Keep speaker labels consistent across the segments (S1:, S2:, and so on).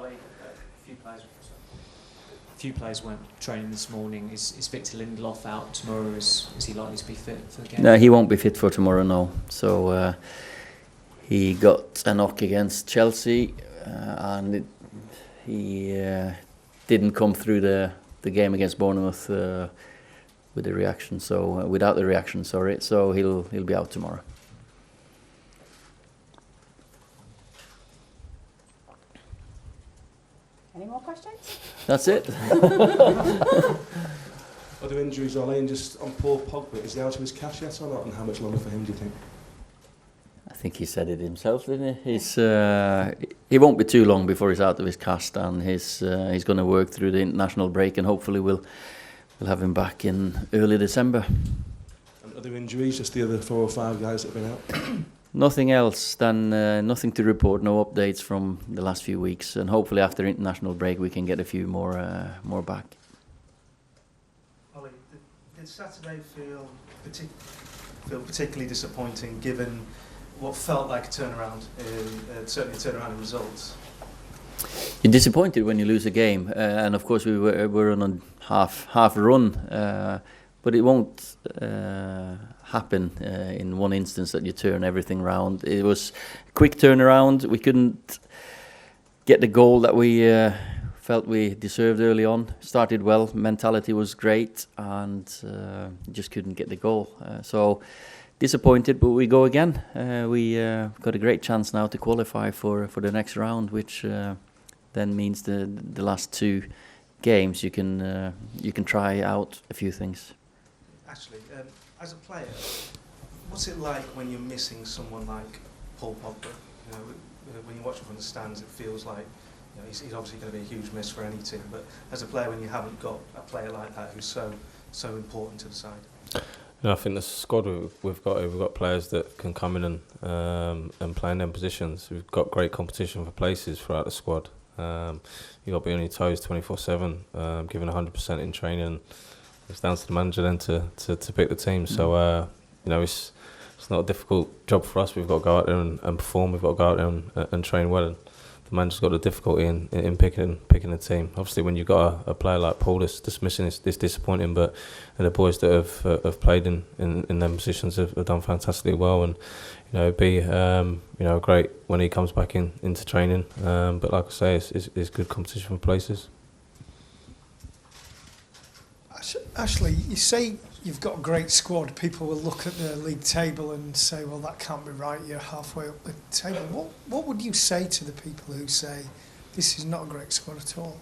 S1: Ollie, a few players weren't training this morning. Is Victor Lindelof out tomorrow? Is he likely to be fit for the game?
S2: No, he won't be fit for tomorrow, no. So he got a knock against Chelsea and he didn't come through the game against Bournemouth with the reaction. So without the reaction, sorry. So he'll be out tomorrow.
S3: Any more questions?
S2: That's it.
S4: Other injuries, Ole, and just on Paul Pogba, is he out of his cash yet or not, and how much longer for him do you think?
S2: I think he said it himself, didn't he? He won't be too long before he's out of his cast, and he's going to work through the international break, and hopefully we'll have him back in early December.
S4: And other injuries, just the other 4 or 5 guys that have been out?
S2: Nothing else than nothing to report, no updates from the last few weeks, and hopefully after international break we can get a few more back.
S5: Ollie, did Saturday feel particularly disappointing given what felt like a turnaround, certainly a turnaround in results?
S2: You're disappointed when you lose a game, and of course we were on a half run, but it won't happen in one instance that you turn everything around. It was a quick turnaround. We couldn't get the goal that we felt we deserved early on. Started well, mentality was great, and just couldn't get the goal. So disappointed, but we go again. We got a great chance now to qualify for the next round, which then means the last 2 games you can try out a few things.
S5: Actually, as a player, what's it like when you're missing someone like Paul Pogba? You know, when you watch him from the stands, it feels like he's obviously going to be a huge miss for any team. But as a player, when you haven't got a player like that who's so important to the side.
S6: I think the squad we've got players that can come in and play in them positions. We've got great competition for places throughout the squad. You've got to be on your toes 24/7, giving 100% in training. It's down to the manager then to pick the team. So it's not a difficult job for us. We've got to go out there and perform. We've got to go out there and train well. And the manager's got the difficulty in picking the team. Obviously, when you've got a player like Paul that's dismissing, it's disappointing. But the boys that have played in them positions have done fantastically well. And it'd be great when he comes back into training. But like I say, it's good competition for places.
S7: Ashley, you say you've got a great squad. People will look at the league table and say, well, that can't be right, you're halfway up the table. What would you say to the people who say this is not a great squad at all?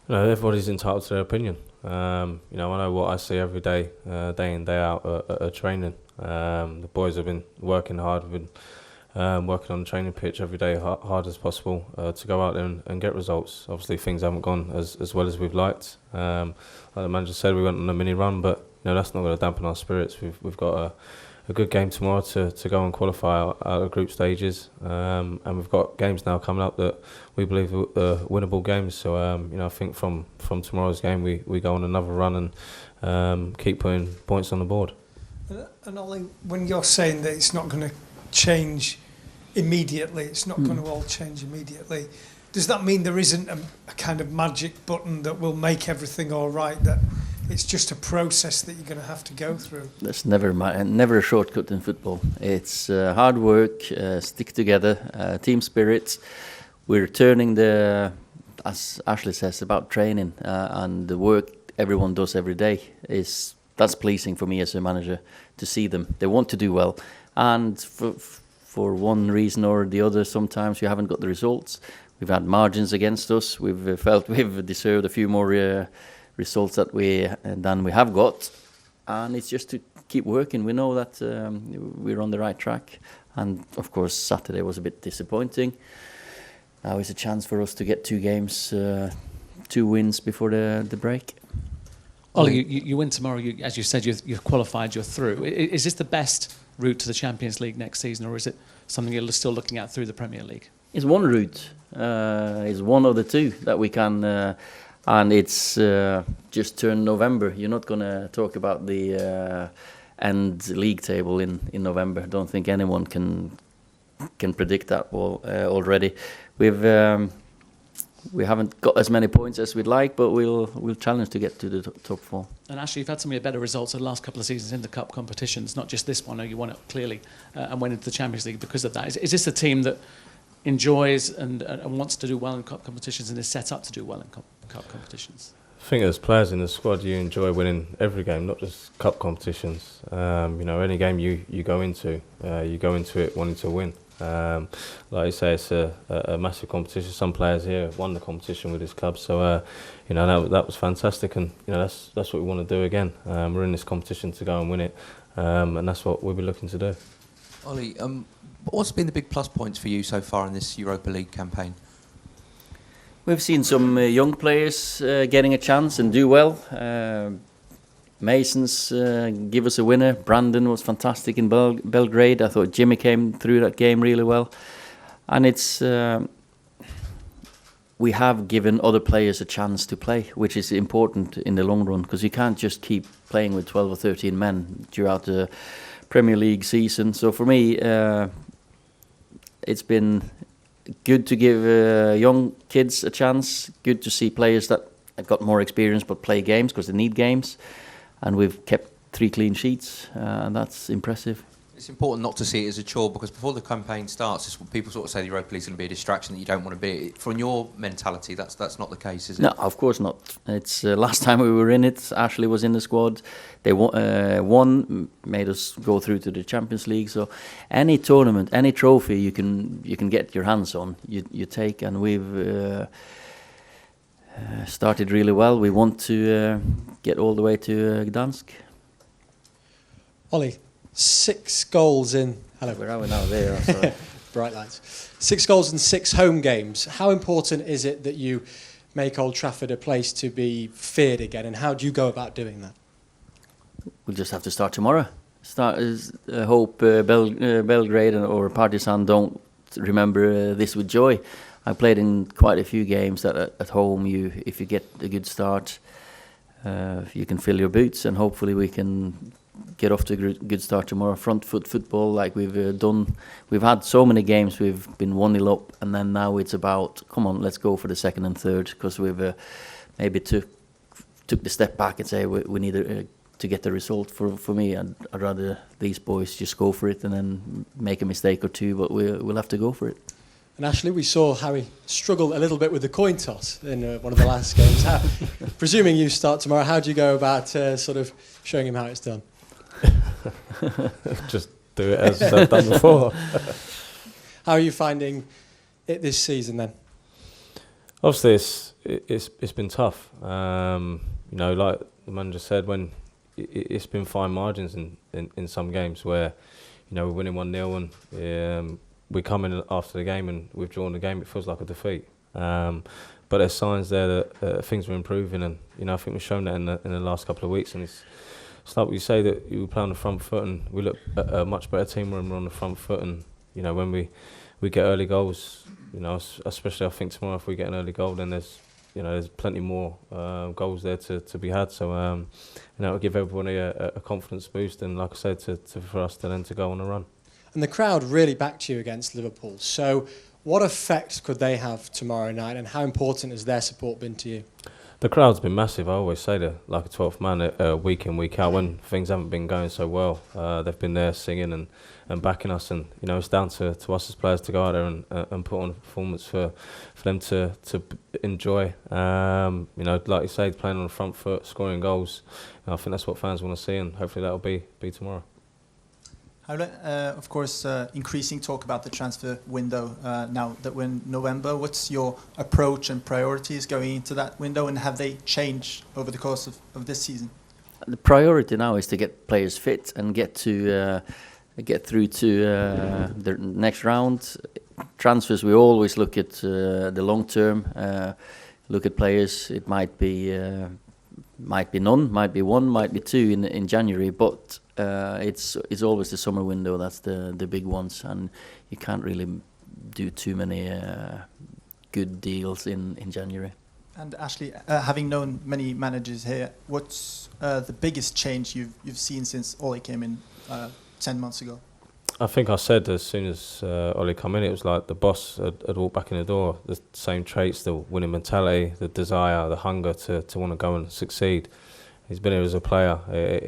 S6: Everybody's entitled to their opinion. I know what I see every day, day in, day out at training. The boys have been working hard, have been working on the training pitch every day hard as possible to go out there and get results. Obviously things haven't gone as well as we've liked. Like the manager said, we went on a mini run, but that's not going to dampen our spirits. We've got a good game tomorrow to go and qualify out of group stages, and we've got games now coming up that we believe are winnable games. So I think from tomorrow's game we go on another run and keep putting points on the board.
S7: And Ollie, when you're saying that it's not going to change immediately, it's not going to all change immediately, does that mean there isn't a kind of magic button that will make everything all right, that it's just a process that you're going to have to go through?
S2: There's never a shortcut in football. It's hard work, stick together, team spirit. We're turning as Ashley says, about training and the work everyone does every day. That's pleasing for me as a manager to see them. They want to do well, and for one reason or the other, sometimes you haven't got the results. We've had margins against us. We've felt we've deserved a few more results than we have got, and it's just to keep working. We know that we're on the right track, and of course Saturday was a bit disappointing. Now is a chance for us to get 2 games, 2 wins before the break.
S1: Ollie, you win tomorrow. As you said, you've qualified. You're through. Is this the best route to the Champions League next season, or is it something you're still looking at through the Premier League?
S2: It's one route. It's one of the 2 that we can, and it's just turned November. You're not going to talk about the end league table in November. I don't think anyone can predict that already. We've we haven't got as many points as we'd like, but we'll challenge to get to the top 4.
S1: And actually, you've had some of your better results in the last couple of seasons in the cup competitions, not just this one. You won it clearly and went into the Champions League because of that. Is this a team that enjoys and wants to do well in cup competitions and is set up to do well in cup competitions?
S6: I think as players in the squad, you enjoy winning every game, not just cup competitions. Any game you go into it wanting to win. Like you say, it's a massive competition. Some players here won the competition with his club, so that was fantastic, and that's what we want to do again. We're in this competition to go and win it, and that's what we'll be looking to do.
S3: Ollie, what's been the big plus points for you so far in this Europa League campaign?
S2: We've seen some young players getting a chance and do well. Mason's give us a winner. Brandon was fantastic in Belgrade. I thought Jimmy came through that game really well. And it's we have given other players a chance to play, which is important in the long run, because you can't just keep playing with 12 or 13 men throughout the Premier League season. So for me, it's been good to give young kids a chance. Good to see players that have got more experience but play games because they need games. And we've kept 3 clean sheets, and that's impressive.
S3: It's important not to see it as a chore, because before the campaign starts, people sort of say the Europa League is going to be a distraction that you don't want to be. From your mentality, that's not the case, is it?
S2: No, of course not. It's last time we were in it, Ashley was in the squad. They won, made us go through to the Champions League. So any tournament, any trophy you can get your hands on, you take. And we've started really well. We want to get all the way to Gdansk.
S8: Ollie, 6 goals in... Hello.
S2: Where are we now? There. Sorry.
S8: Bright lights. 6 goals in 6 home games. How important is it that you make Old Trafford a place to be feared again, and how do you go about doing that?
S2: We'll just have to start tomorrow. Hope Belgrade or Partizan don't remember this with joy. I played in quite a few games that at home, if you get a good start, you can fill your boots, and hopefully we can get off to a good start tomorrow. Front foot football like we've done. We've had so many games we've been 1-0 up, and then now it's about, come on, let's go for the second and third, because we've maybe took the step back and say we need to get the result. For me, I'd rather these boys just go for it and then make a mistake or two, but we'll have to go for it.
S8: And Ashley, we saw Harry struggle a little bit with the coin toss in one of the last games. Presuming you start tomorrow, how do you go about sort of showing him how it's done?
S6: Just do it as I've done before.
S8: How are you finding it this season then?
S6: Obviously, it's been tough. Like the manager said, when it's been fine margins in some games where we're winning 1-0 and we come in after the game and we've drawn the game, it feels like a defeat. But there's signs there that things are improving, and I think we've shown that in the last couple of weeks. And it's like what you say, that you play on the front foot, and we look at a much better team when we're on the front foot. And when we get early goals, especially I think tomorrow, if we get an early goal, then there's plenty more goals there to be had. So it'll give everybody a confidence boost, and like I said, for us to then to go on a run.
S8: And the crowd really backed you against Liverpool. So what effect could they have tomorrow night, and how important has their support been to you?
S6: The crowd's been massive. I always say they're like a 12th man week in, week out. When things haven't been going so well, they've been there singing and backing us. And it's down to us as players to go out there and put on a performance for them to enjoy. Like you say, playing on the front foot, scoring goals. I think that's what fans want to see, and hopefully that'll be tomorrow.
S9: Of course, increasing talk about the transfer window now that we're in November. What's your approach and priorities going into that window, and have they changed over the course of this season?
S2: The priority now is to get players fit and get through to the next round. Transfers, we always look at the long term. Look at players. It might be none, might be one, might be two in January, but it's always the summer window. That's the big ones, and you can't really do too many good deals in January.
S9: And Ashley, having known many managers here, what's the biggest change you've seen since Ole came in 10 months ago?
S6: I think I said as soon as Ole come in, it was like the boss had walked back in the door. The same traits, the winning mentality, the desire, the hunger to want to go and succeed. He's been here as a player.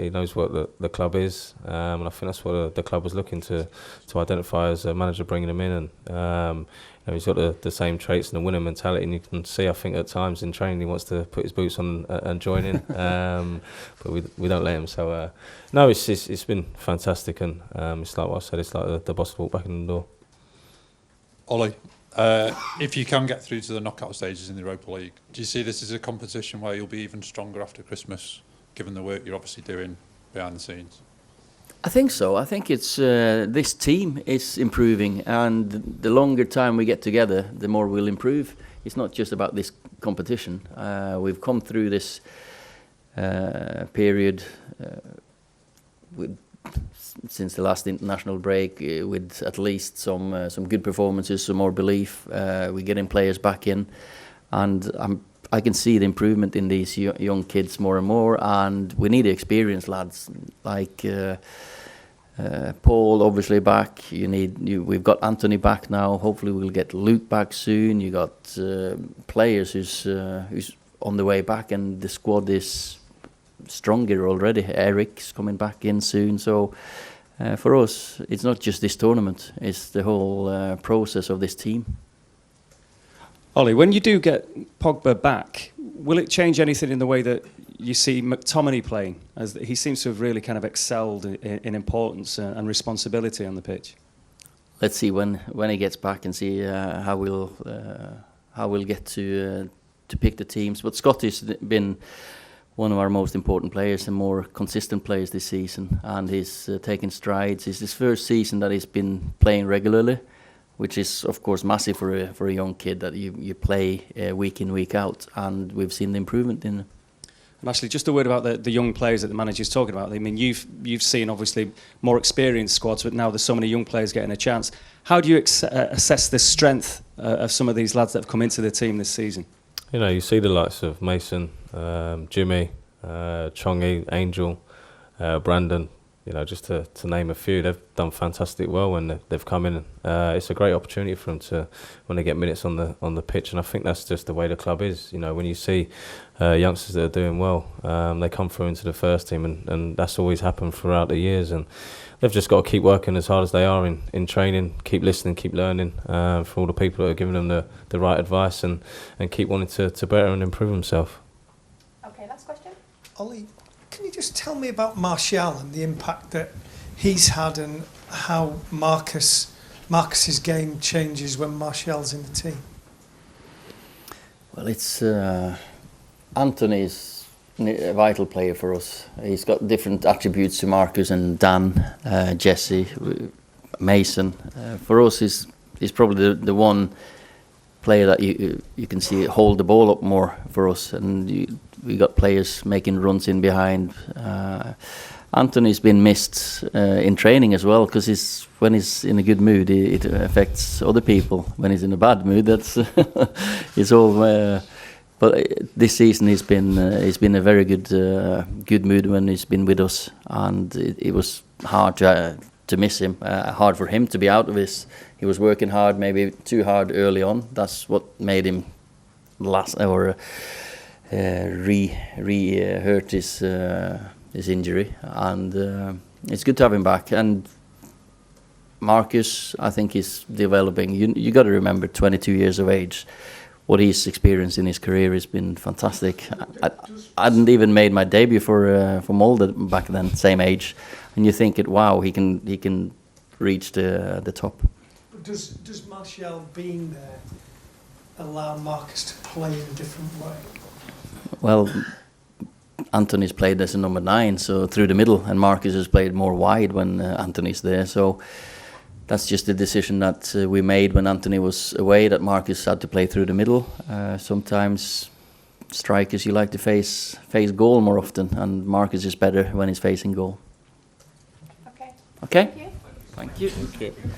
S6: He knows what the club is, and I think that's what the club was looking to identify as a manager, bringing him in. And you know, he's got the same traits and the winning mentality, and you can see, I think, at times in training he wants to put his boots on and join in, but we don't let him. So no, it's been fantastic, and it's like what I said. It's like the boss walked back in the door.
S10: Ole, if you can get through to the knockout stages in the Europa League, do you see this as a competition where you'll be even stronger after Christmas, given the work you're obviously doing behind the scenes?
S2: I think so. I think it's this team is improving, and the longer time we get together, the more we'll improve. It's not just about this competition. We've come through this period since the last international break with at least some good performances, some more belief. We're getting players back in, and I can see the improvement in these young kids more and more. And we need experienced lads like Paul, obviously back. We've got Anthony back now. Hopefully we'll get Luke back soon. You got players who's on the way back, and the squad is stronger already. Eric's coming back in soon. So for us, it's not just this tournament, it's the whole process of this team.
S11: Ole, when you do get Pogba back, will it change anything in the way that you see McTominay playing? As he seems to have really kind of excelled in importance and responsibility on the pitch.
S2: Let's see when he gets back and see how we'll get to pick the teams. But Scott has been one of our most important players and more consistent players this season, and he's taken strides. It's his first season that he's been playing regularly, which is of course massive for a young kid that you play week in, week out, and we've seen the improvement in.
S11: And actually, just a word about the young players that the manager's talking about. I mean, you've seen obviously more experienced squads, but now there's so many young players getting a chance. How do you assess the strength of some of these lads that have come into the team this season?
S6: You know, you see the likes of Mason, Jimmy, Chongi, Angel, Brandon. You know, just to name a few, they've done fantastic well when they've come in. It's a great opportunity for them to, when they get minutes on the pitch, and I think that's just the way the club is. You know, when you see youngsters that are doing well, they come through into the first team, and that's always happened throughout the years. And they've just got to keep working as hard as they are in training, keep listening, keep learning from all the people that are giving them the right advice, and keep wanting to better and improve themselves.
S12: Okay, last question.
S7: Ollie, can you just tell me about Martial and the impact that he's had, and how Marcus's game changes when Martial's in the team?
S2: Well, it's Anthony's a vital player for us. He's got different attributes to Marcus and Dan, Jesse, Mason. For us, he's probably the one player that you can see hold the ball up more for us, and we got players making runs in behind. Anthony's been missed in training as well, because when he's in a good mood, it affects other people. When he's in a bad mood, that's it's all. But this season he's been a very good mood when he's been with us, and it was hard to miss him. Hard for him to be out of this. He was working hard, maybe too hard early on. That's what made him hurt his injury, and it's good to have him back. And Marcus, I think, is developing. You got to remember, 22 years of age. What he's experienced in his career has been fantastic. I hadn't even made my debut for Molde back then, same age, and you think wow, he can reach the top.
S7: Does Martial being there allow Marcus to play in a different way?
S2: Well, Anthony's played as a number 9, so through the middle, and Marcus has played more wide when Anthony's there. So that's just the decision that we made when Anthony was away, that Marcus had to play through the middle. Sometimes strikers, you like to face goal more often, and Marcus is better when he's facing goal.
S12: Okay.
S2: Okay?
S12: Thank you.
S2: Thank you.
S6: Thank you.